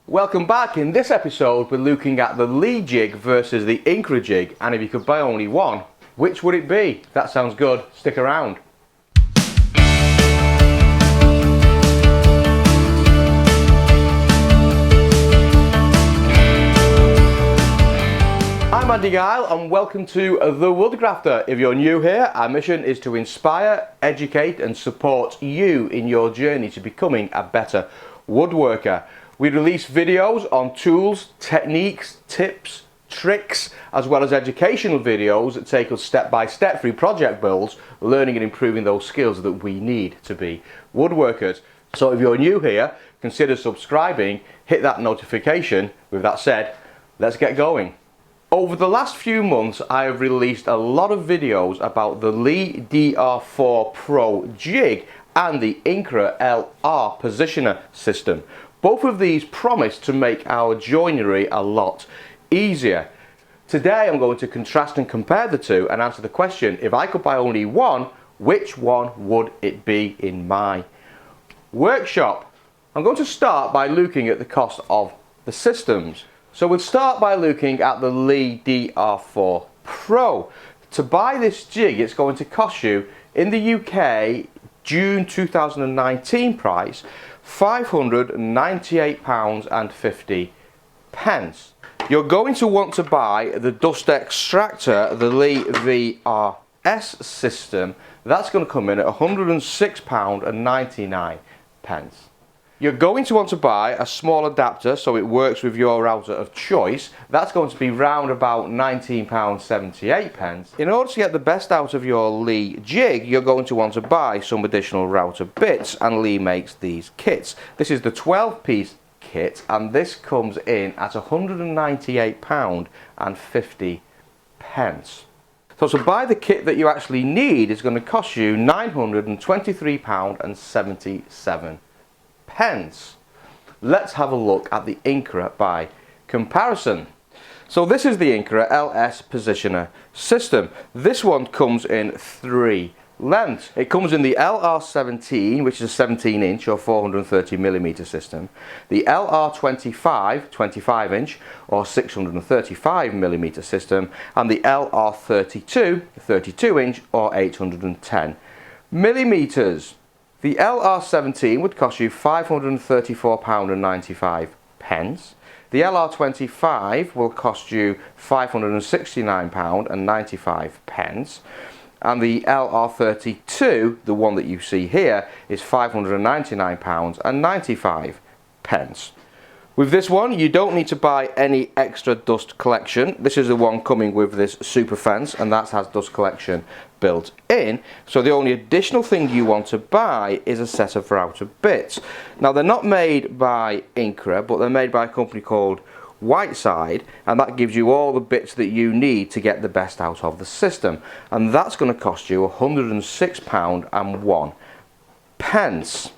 Welcome back. In this episode we're looking at the Leigh jig versus the Incra jig, and if you could buy only one, which would it be? If that sounds good, stick around. I'm Andy Guile and welcome to the Woodgrafter. If you're new here, our mission is to inspire, educate and support you in your journey to becoming a better woodworker. We release videos on tools, techniques, tips, tricks, as well as educational videos that take us step by step through project builds, learning and improving those skills that we need to be woodworkers. So if you're new here, consider subscribing, hit that notification. With that said, let's get going. Over the last few months I have released a lot of videos about the Leigh DR4 Pro jig and the Incra LS Positioner system. Both of these promise to make our joinery a lot easier. Today I'm going to contrast and compare the two and answer the question, if I could buy only one, which one would it be in my workshop? I'm going to start by looking at the cost of the systems. So we'll start by looking at the Leigh DR4 Pro. To buy this jig, it's going to cost you, in the UK, June 2019 price, £598.50. You're going to want to buy the dust extractor, the Leigh VRS system. That's going to come in at £106.99. You're going to want to buy a small adapter so it works with your router of choice. That's going to be round about £19.78. In order to get the best out of your Leigh jig, you're going to want to buy some additional router bits, and Leigh makes these kits. This is the 12-piece kit and this comes in at £198.50. So to buy the kit that you actually need is going to cost you £923.77. Let's have a look at the Incra by comparison. So this is the Incra LS Positioner system. This one comes in three lengths. It comes in the LR17, which is a 17-inch or 430mm system, the LR25, 25-inch or 635mm system, and the LR32, 32-inch or 810mm. The LR17 would cost you £534.95. The LR25 will cost you £569.95. And the LR32, the one that you see here, is £599.95. With this one, you don't need to buy any extra dust collection. This is the one coming with this super fence, and that has dust collection built in. So the only additional thing you want to buy is a set of router bits. Now they're not made by Incra, but they're made by a company called Whiteside, and that gives you all the bits that you need to get the best out of the system. And that's going to cost you £106.01.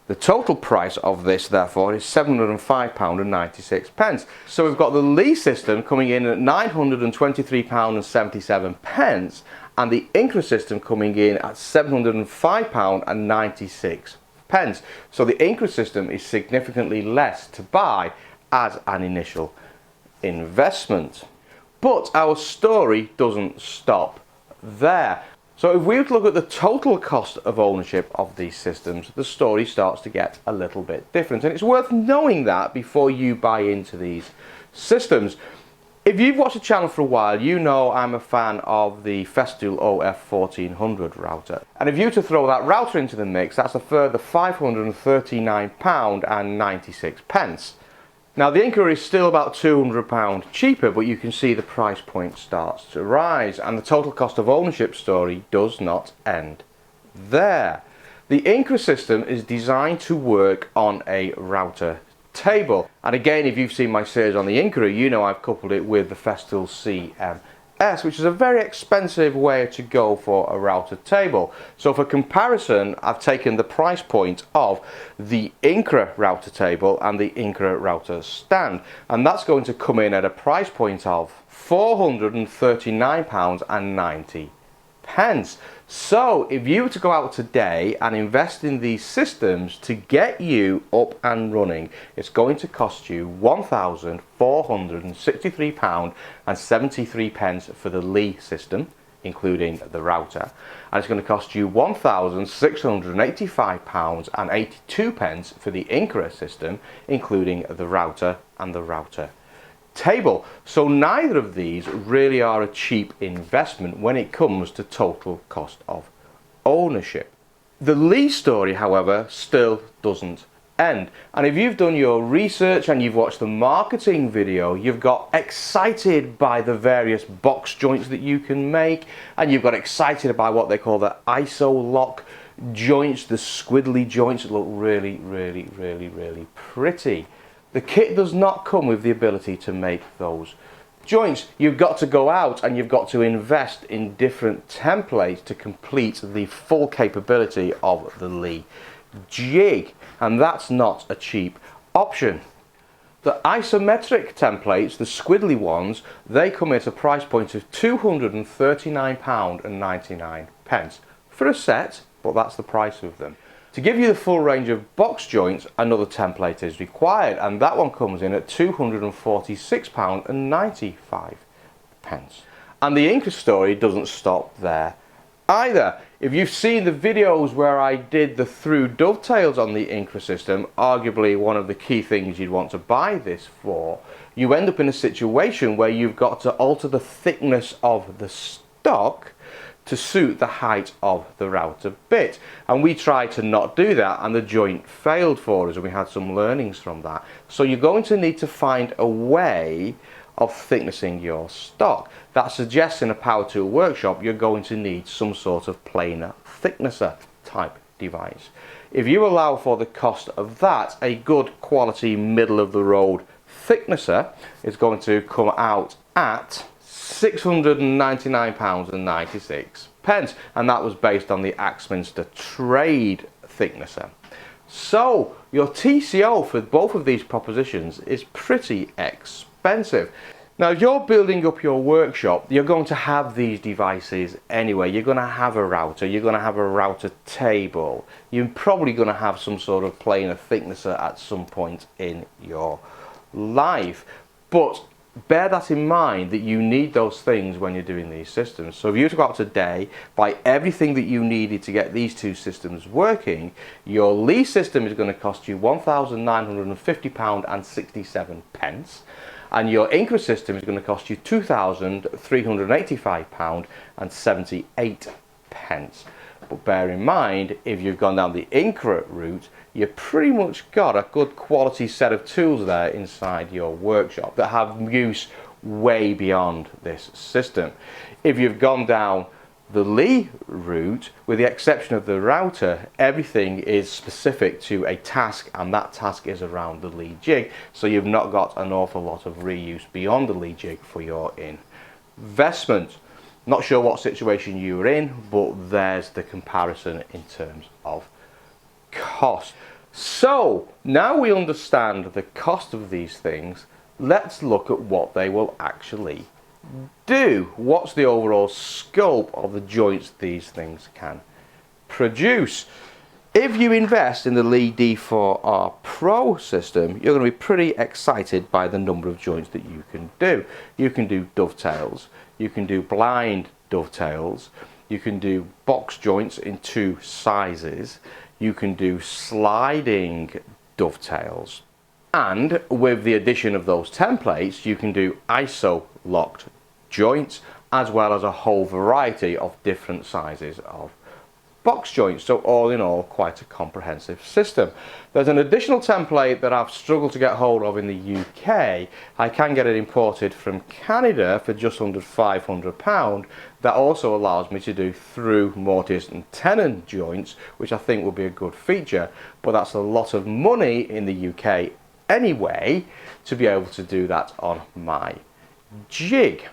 The total price of this, therefore, is £705.96. So we've got the Leigh system coming in at £923.77 and the Incra system coming in at £705.96. So the Incra system is significantly less to buy as an initial investment. But our story doesn't stop there. So if we were to look at the total cost of ownership of these systems, the story starts to get a little bit different. And it's worth knowing that before you buy into these systems. If you've watched the channel for a while, you know I'm a fan of the Festool OF1400 router. And if you were to throw that router into the mix, that's a further £539.96. Now the Incra is still about £200 cheaper, but you can see the price point starts to rise, and the total cost of ownership story does not end there. The Incra system is designed to work on a router table, and again, if you've seen my series on the Incra, you know I've coupled it with the Festool CM S, which is a very expensive way to go for a router table. So for comparison, I've taken the price point of the Incra router table and the Incra router stand, and that's going to come in at a price point of £439.90. So if you were to go out today and invest in these systems to get you up and running, it's going to cost you £1,463.73 for the Leigh system, including the router, and it's going to cost you £1,685.82 for the Incra system, including the router and the router table. So neither of these really are a cheap investment when it comes to total cost of ownership. The Leigh story, however, still doesn't end. And if you've done your research and you've watched the marketing video, you've got excited by the various box joints that you can make, and you've got excited by what they call the ISO lock joints, the squiddly joints that look really, really, really, really pretty. The kit does not come with the ability to make those joints. You've got to go out and you've got to invest in different templates to complete the full capability of the Leigh jig, and that's not a cheap option. The isometric templates, the squiddly ones, they come at a price point of £239.99 for a set, but that's the price of them. To give you the full range of box joints, another template is required, and that one comes in at £246.95. And the Incra story doesn't stop there either. If you've seen the videos where I did the through dovetails on the Incra system, arguably one of the key things you'd want to buy this for, you end up in a situation where you've got to alter the thickness of the stock to suit the height of the router bit, and we tried to not do that, and the joint failed for us, and we had some learnings from that. So you're going to need to find a way of thicknessing your stock. That suggests in a power tool workshop you're going to need some sort of planer thicknesser type device. If you allow for the cost of that, a good quality middle of the road thicknesser is going to come out at £699.96, and that was based on the Axminster trade thicknesser. So your TCO for both of these propositions is pretty expensive. Now, if you're building up your workshop, you're going to have these devices anyway. You're going to have a router, you're going to have a router table, you're probably going to have some sort of planer thicknesser at some point in your life. But bear that in mind, that you need those things when you're doing these systems. So if you were to go out today, buy everything that you needed to get these two systems working, your Leigh system is going to cost you £1,950.67, and your Incra system is going to cost you £2,385.78. But bear in mind, if you've gone down the Incra route, you've pretty much got a good quality set of tools there inside your workshop that have use way beyond this system. If you've gone down the Leigh route, with the exception of the router, everything is specific to a task, and that task is around the Leigh jig, so you've not got an awful lot of reuse beyond the Leigh jig for your investment. Not sure what situation you were in, but there's the comparison in terms of cost. So now we understand the cost of these things, let's look at what they will actually do. What's the overall scope of the joints these things can produce? If you invest in the Leigh DR4 Pro system, you're going to be pretty excited by the number of joints that you can do. You can do dovetails, you can do blind dovetails, you can do box joints in two sizes, you can do sliding dovetails, and with the addition of those templates you can do ISO locked joints, as well as a whole variety of different sizes of box joints. So all in all, quite a comprehensive system. There's an additional template that I've struggled to get hold of in the UK. I can get it imported from Canada for just under £500. That also allows me to do through mortise and tenon joints, which I think will be a good feature, but that's a lot of money in the UK anyway to be able to do that on my jig.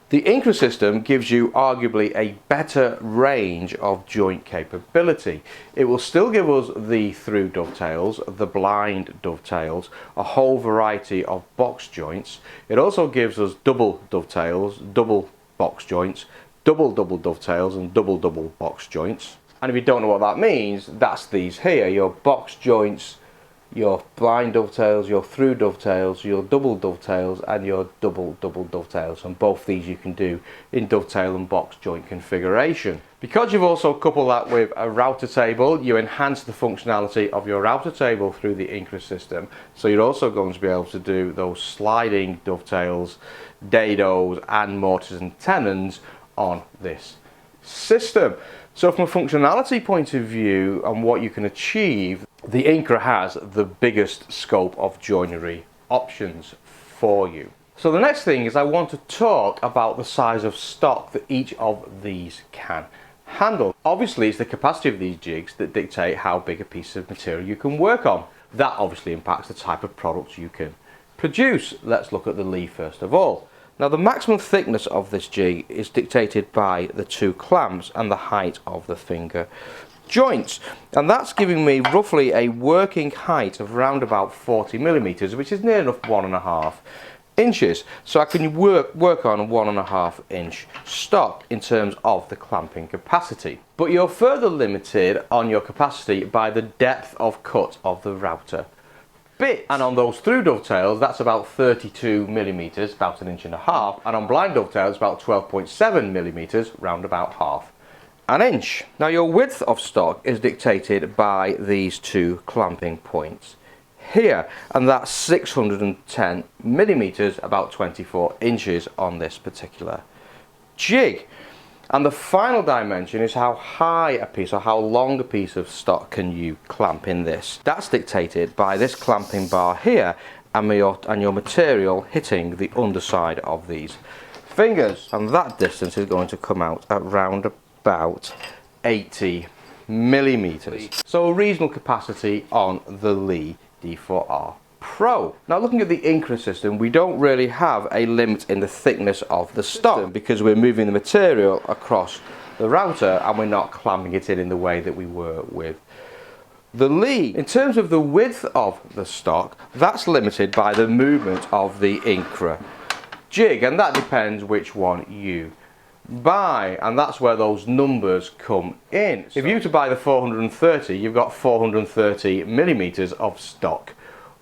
The Incra system gives you arguably a better range of joint capability. It will still give us the through dovetails, the blind dovetails, a whole variety of box joints. It also gives us double dovetails, double box joints, double dovetails and double box joints. And if you don't know what that means, that's these here, your box joints, your blind dovetails, your through dovetails, your double dovetails and your double dovetails, and both these you can do in dovetail and box joint configuration. Because you've also coupled that with a router table, you enhance the functionality of your router table through the Incra system, so you're also going to be able to do those sliding dovetails, dados and mortise and tenons on this system. So from a functionality point of view and what you can achieve, the Incra has the biggest scope of joinery options for you. So the next thing is I want to talk about the size of stock that each of these can handle. Obviously it's the capacity of these jigs that dictate how big a piece of material you can work on. That obviously impacts the type of products you can produce. Let's look at the Leigh first of all. Now the maximum thickness of this jig is dictated by the two clamps and the height of the finger joints, and that's giving me roughly a working height of around about 40 millimeters, which is near enough 1.5 inches. So I can work on a 1.5 inch stock in terms of the clamping capacity. But you're further limited on your capacity by the depth of cut of the router bit, and on those through dovetails that's about 32 millimeters, about 1.5 inches, and on blind dovetails about 12.7 millimeters, round about half an inch. Now your width of stock is dictated by these two clamping points here, and that's 610 millimeters, about 24 inches on this particular jig. And the final dimension is how high a piece or how long a piece of stock can you clamp in this. That's dictated by this clamping bar here and your material hitting the underside of these fingers. And that distance is going to come out at round about 80 millimeters. So a reasonable capacity on the Leigh DR4 Pro. Now looking at the Incra system, we don't really have a limit in the thickness of the stock because we're moving the material across the router and we're not clamping it in the way that we were with the Leigh. In terms of the width of the stock, that's limited by the movement of the Incra jig, and that depends which one you buy, and that's where those numbers come in. If you were to buy the 430, you've got 430 millimeters of stock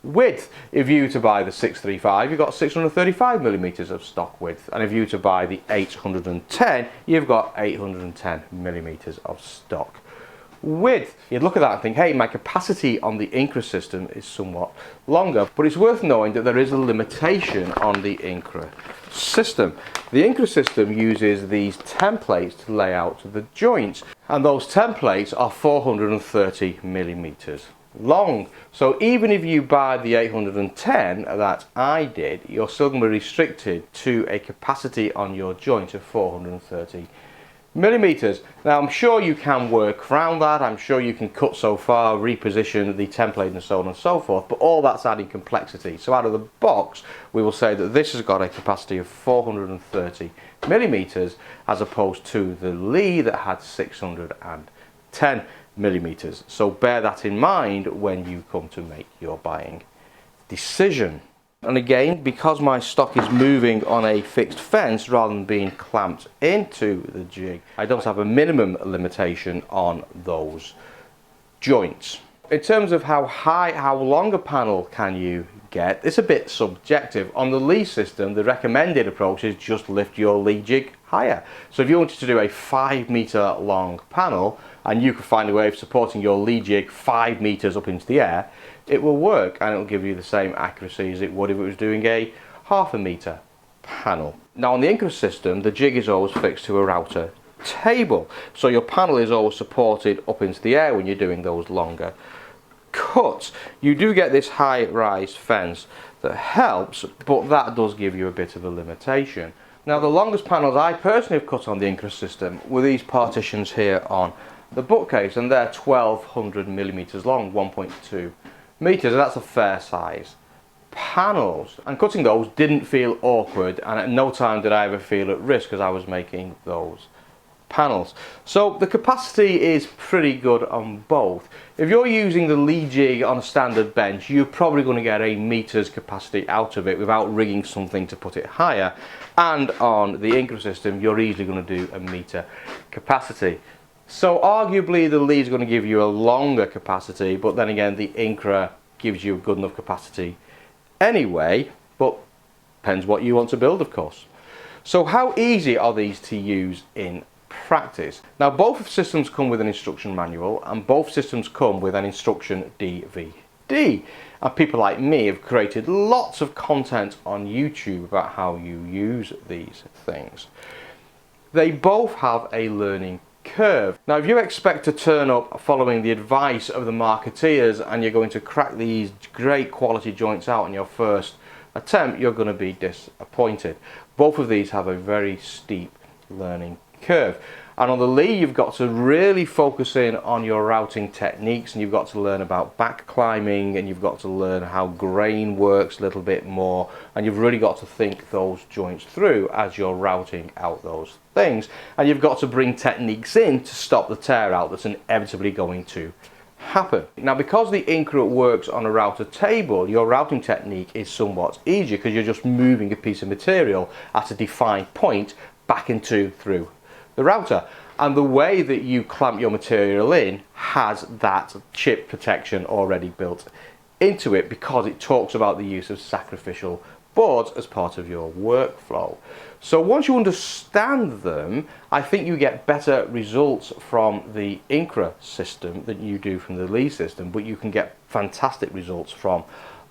width. If you were to buy the 635, you've got 635 millimeters of stock width, and if you were to buy the 810, you've got 810 millimeters of stock width. You'd look at that and think, hey, my capacity on the Incra system is somewhat longer, but it's worth knowing that there is a limitation on the Incra system. The Incra system uses these templates to lay out the joints, and those templates are 430 millimeters long. So even if you buy the 810 that I did, you're still going to be restricted to a capacity on your joint of 430 millimeters. Now I'm sure you can work around that, I'm sure you can cut so far, reposition the template and so on and so forth, but all that's adding complexity. So out of the box we will say that this has got a capacity of 430 millimeters as opposed to the Leigh that had 610 millimeters. So bear that in mind when you come to make your buying decision. And again, because my stock is moving on a fixed fence rather than being clamped into the jig, I don't have a minimum limitation on those joints. In terms of how long a panel can you get, it's a bit subjective. On the Leigh system, the recommended approach is just lift your Leigh jig higher. So if you wanted to do a 5 meter long panel and you could find a way of supporting your Leigh jig 5 meters up into the air, it will work and it will give you the same accuracy as it would if it was doing a 1/2 meter panel. Now on the Incra system, the jig is always fixed to a router table, so your panel is always supported up into the air when you're doing those longer cuts. You do get this high rise fence that helps, but that does give you a bit of a limitation. Now the longest panels I personally have cut on the Incra system were these partitions here on the bookcase, and they're 1200 millimeters long, 1.2 meters, and that's a fair size panels, and cutting those didn't feel awkward, and at no time did I ever feel at risk as I was making those panels. So the capacity is pretty good on both. If you're using the Leigh jig on a standard bench, you're probably going to get a meter's capacity out of it without rigging something to put it higher. And on the Incra system, you're easily going to do a meter capacity. So arguably the Leigh is going to give you a longer capacity, but then again the Incra gives you a good enough capacity anyway, but depends what you want to build, of course. So how easy are these to use in practice? Now both systems come with an instruction manual and both systems come with an instruction DVD. And people like me have created lots of content on YouTube about how you use these things. They both have a learning curve. Now if you expect to turn up following the advice of the marketeers and you're going to crack these great quality joints out on your first attempt, you're going to be disappointed. Both of these have a very steep learning curve. And on the Leigh, you've got to really focus in on your routing techniques, and you've got to learn about back climbing, and you've got to learn how grain works a little bit more, and you've really got to think those joints through as you're routing out those things. And you've got to bring techniques in to stop the tear out that's inevitably going to happen. Now because the Incra works on a router table, your routing technique is somewhat easier because you're just moving a piece of material at a defined point back into through the router, and the way that you clamp your material in has that chip protection already built into it because it talks about the use of sacrificial boards as part of your workflow. So once you understand them, I think you get better results from the Incra system than you do from the Leigh system, but you can get fantastic results from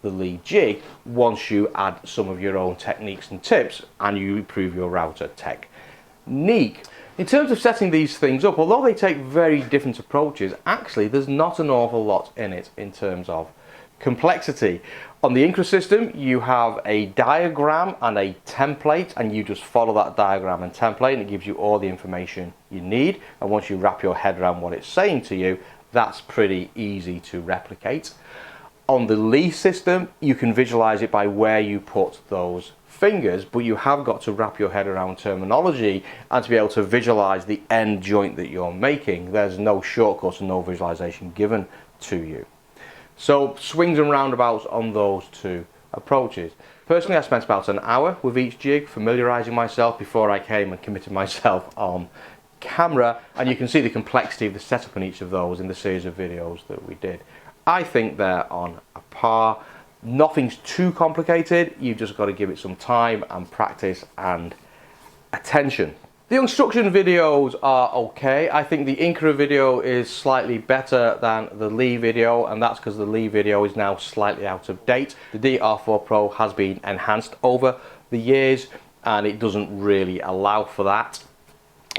the Leigh jig once you add some of your own techniques and tips and you improve your router technique. In terms of setting these things up, although they take very different approaches, actually there's not an awful lot in it in terms of complexity. On the Incra system, you have a diagram and a template, and you just follow that diagram and template, and it gives you all the information you need. And once you wrap your head around what it's saying to you, that's pretty easy to replicate. On the Leigh system, you can visualize it by where you put those fingers, but you have got to wrap your head around terminology and to be able to visualize the end joint that you're making. There's no shortcuts and no visualization given to you. So swings and roundabouts on those two approaches. Personally, I spent about an hour with each jig familiarizing myself before I came and committed myself on camera, and you can see the complexity of the setup in each of those in the series of videos that we did. I think they're on a par. Nothing's too complicated, you've just got to give it some time and practice and attention. The instruction videos are okay. I think the Incra video is slightly better than the Leigh video, and that's because the Leigh video is now slightly out of date. The DR4 Pro has been enhanced over the years and it doesn't really allow for that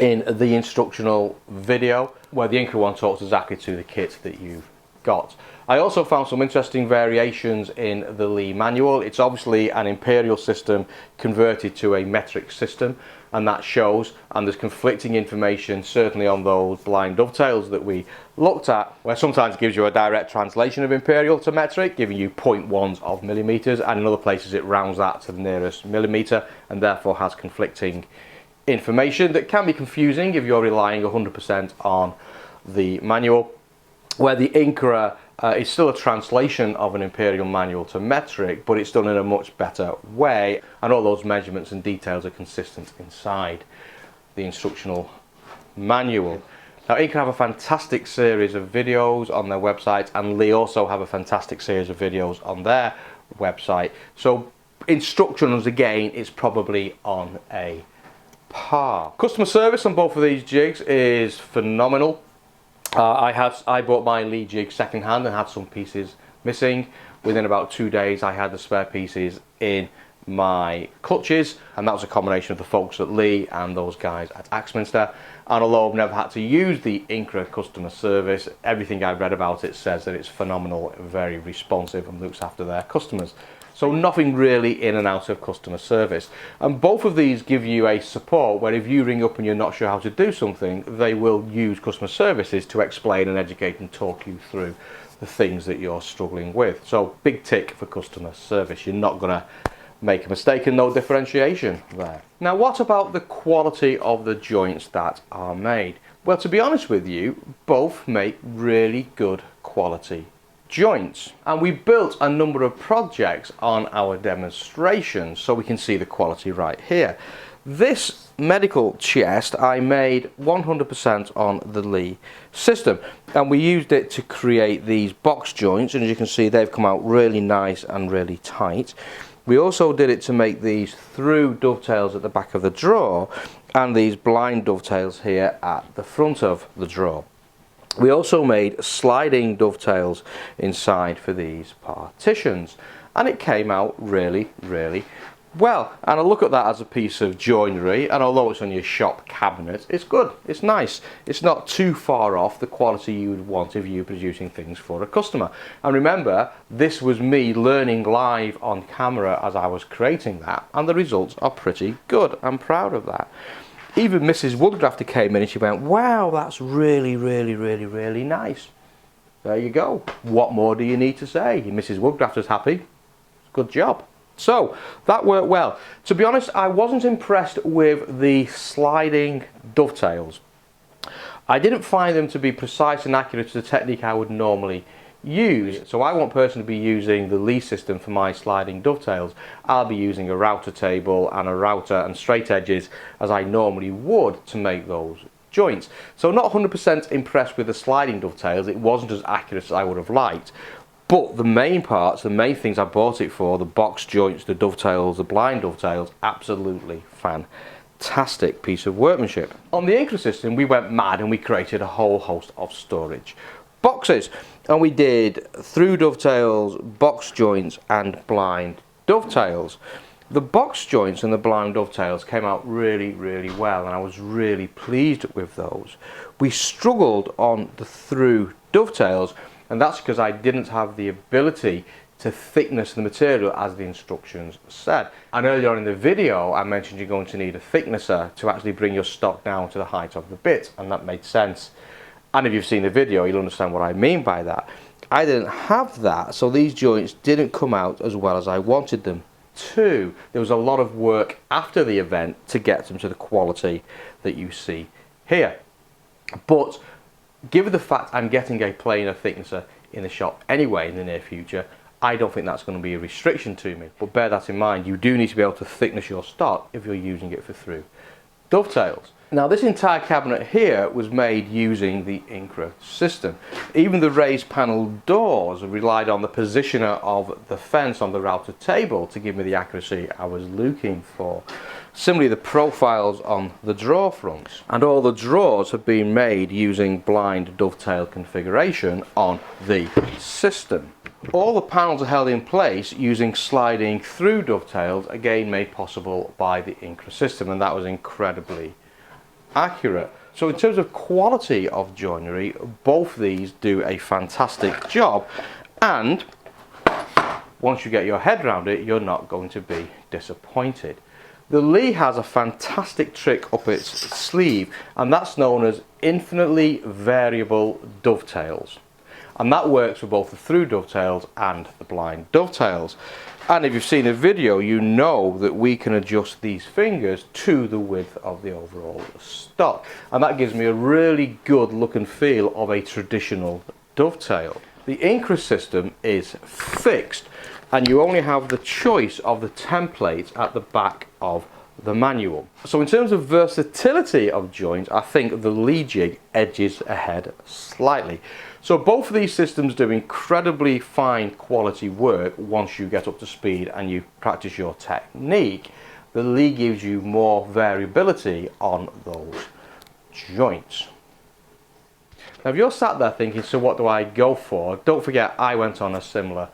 in the instructional video, where the Incra one talks exactly to the kit that you've got. I also found some interesting variations in the Leigh manual. It's obviously an imperial system converted to a metric system, and that shows, and there's conflicting information certainly on those blind dovetails that we looked at, where sometimes it gives you a direct translation of imperial to metric, giving you 0.1s of millimeters, and in other places it rounds that to the nearest millimeter and therefore has conflicting information that can be confusing if you're relying 100% on the manual, where the Incra is still a translation of an imperial manual to metric, but it's done in a much better way, and all those measurements and details are consistent inside the instructional manual. Now Incra have a fantastic series of videos on their website, and Leigh also have a fantastic series of videos on their website. So instructions, again, is probably on a par. Customer service on both of these jigs is phenomenal. I bought my Leigh jig second hand and had some pieces missing. Within about 2 days I had the spare pieces in my clutches, and that was a combination of the folks at Leigh and those guys at Axminster. And although I've never had to use the Incra customer service, everything I've read about it says that it's phenomenal, very responsive, and looks after their customers. So nothing really in and out of customer service. And both of these give you a support where if you ring up and you're not sure how to do something, they will use customer services to explain and educate and talk you through the things that you're struggling with. So big tick for customer service. You're not going to make a mistake and no differentiation there. Now what about the quality of the joints that are made? Well, to be honest with you, both make really good quality joints, and we built a number of projects on our demonstrations so we can see the quality right here. This medical chest I made 100% on the Leigh system, and we used it to create these box joints, and as you can see they've come out really nice and really tight. We also did it to make these through dovetails at the back of the drawer and these blind dovetails here at the front of the drawer. We also made sliding dovetails inside for these partitions, and it came out really well. And I look at that as a piece of joinery, and although it's on your shop cabinet, it's good, it's nice, it's not too far off the quality you would want if you were producing things for a customer. And remember, this was me learning live on camera as I was creating that, and the results are pretty good. I'm proud of that. Even Mrs. Woodgrafter came in and she went, wow, that's really nice. There you go. What more do you need to say? Mrs. Woodgrafter's happy. Good job. So that worked well. To be honest, I wasn't impressed with the sliding dovetails. I didn't find them to be precise and accurate to the technique I would normally use. So I won't personally be using the Leigh system for my sliding dovetails. I'll be using a router table and a router and straight edges as I normally would to make those joints. So not 100% impressed with the sliding dovetails. It wasn't as accurate as I would have liked. But the main parts, the main things I bought it for, the box joints, the dovetails, the blind dovetails, absolutely fantastic piece of workmanship. On the Incra system, we went mad and we created a whole host of storage boxes, and we did through dovetails, box joints and blind dovetails. The box joints and the blind dovetails came out really well, and I was really pleased with those. We struggled on the through dovetails, and that's because I didn't have the ability to thickness the material as the instructions said. And earlier on in the video I mentioned you're going to need a thicknesser to actually bring your stock down to the height of the bit, and that made sense. And if you've seen the video, you'll understand what I mean by that. I didn't have that, so these joints didn't come out as well as I wanted them to. There was a lot of work after the event to get them to the quality that you see here. But given the fact I'm getting a planer thicknesser in the shop anyway in the near future, I don't think that's going to be a restriction to me. But bear that in mind, you do need to be able to thickness your stock if you're using it for through dovetails. Now this entire cabinet here was made using the Incra system. Even the raised panel doors relied on the positioner of the fence on the router table to give me the accuracy I was looking for. Similarly, the profiles on the drawer fronts, and all the drawers have been made using blind dovetail configuration on the system. All the panels are held in place using sliding through dovetails, again made possible by the Incra system, and that was incredibly accurate. So in terms of quality of joinery, both these do a fantastic job, and once you get your head around it, you're not going to be disappointed. The Leigh has a fantastic trick up its sleeve, and that's known as infinitely variable dovetails, and that works for both the through dovetails and the blind dovetails. And if you've seen a video, you know that we can adjust these fingers to the width of the overall stock, and that gives me a really good look and feel of a traditional dovetail. The Incra system is fixed, and you only have the choice of the template at the back of the manual. So in terms of versatility of joints, I think the Leigh jig edges ahead slightly. So both of these systems do incredibly fine quality work once you get up to speed and you practice your technique. The Leigh gives you more variability on those joints. Now if you're sat there thinking, so what do I go for? Don't forget I went on a similar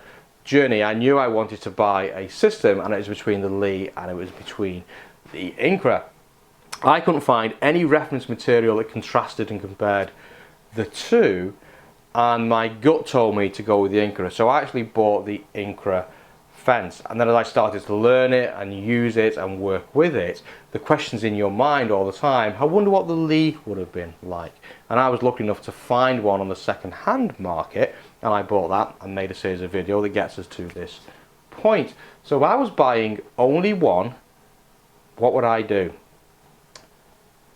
journey. I knew I wanted to buy a system, and it was between the Leigh and it was between the Incra. I couldn't find any reference material that contrasted and compared the two, and my gut told me to go with the Incra. So I actually bought the Incra fence, and then as I started to learn it and use it and work with it, the questions in your mind all the time, I wonder what the Leigh would have been like. And I was lucky enough to find one on the second hand market, and I bought that and made a series of video that gets us to this point. So if I was buying only one, what would I do?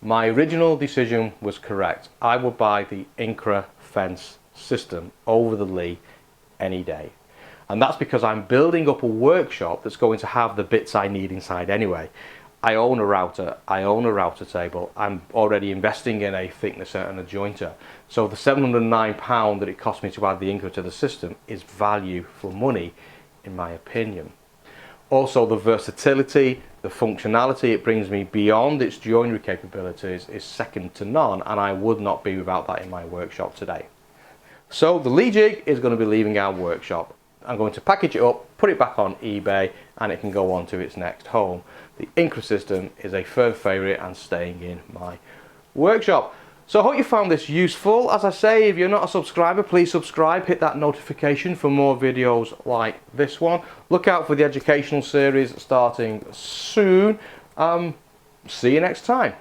My original decision was correct. I would buy the Incra fence system over the Leigh any day. And that's because I'm building up a workshop that's going to have the bits I need inside anyway. I own a router, I own a router table, I'm already investing in a thicknesser and a jointer. So the £709 that it cost me to add the Incra to the system is value for money, in my opinion. Also, the versatility, the functionality it brings me beyond its joinery capabilities is second to none, and I would not be without that in my workshop today. So the Leigh jig is going to be leaving our workshop. I'm going to package it up, put it back on eBay, and it can go on to its next home. The Incra system is a firm favourite and staying in my workshop. So I hope you found this useful. As I say, if you're not a subscriber, please subscribe, hit that notification for more videos like this one. Look out for the educational series starting soon. See you next time.